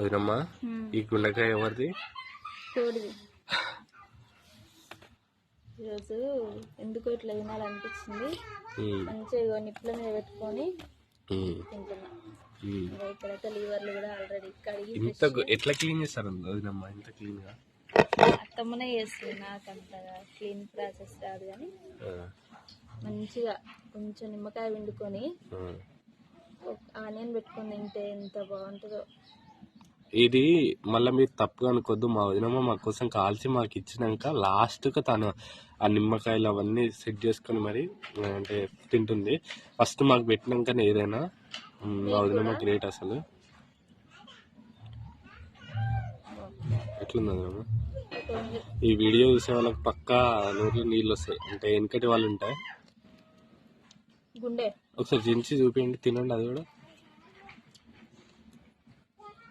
వదినమ్మా ఈ గుండెకాయ ఎవరిది? తోడిది. ఈరోజు ఎందుకో ఇట్లా తినాలనిపించింది. మంచిగా నిప్పుల మీద పెట్టుకొని తింటున్నా. ఇక్కడైతే లీవర్లు కూడా ఆల్రెడీ కడిగి ఎట్లా క్లీన్ చేస్తారు వదినమ్మా? ఇంత క్లీన్ గా అత్తమ్మనే చేస్తుంది, నాకు అంతగా క్లీన్ ప్రాసెస్ రాదు. కానీ మంచిగా కొంచెం నిమ్మకాయ పిండుకొని ఆనియన్ పెట్టుకొని తింటే ఎంత బాగుంటుందో. ఇది మళ్ళీ మీరు తప్పుగా అనుకోద్దు, మా వదినమ్మ మా కోసం కాల్చి మాకు ఇచ్చినాక లాస్ట్గా తను ఆ నిమ్మకాయలు అవన్నీ సెట్ చేసుకొని మరి అంటే తింటుంది. ఫస్ట్ మాకు పెట్టినాకనే ఏదైనా. మా వదినమ్మ గ్రేట్ అసలు. ఎట్లుంది వదినమ్మ? ఈ వీడియో చూసే వాళ్ళకి పక్కా నోట్లో నీళ్ళు వస్తాయి. అంటే వెనకటి వాళ్ళు ఉంటాయి. గుండె ఒకసారి జించి చూపించండి, తినండి అది కూడా.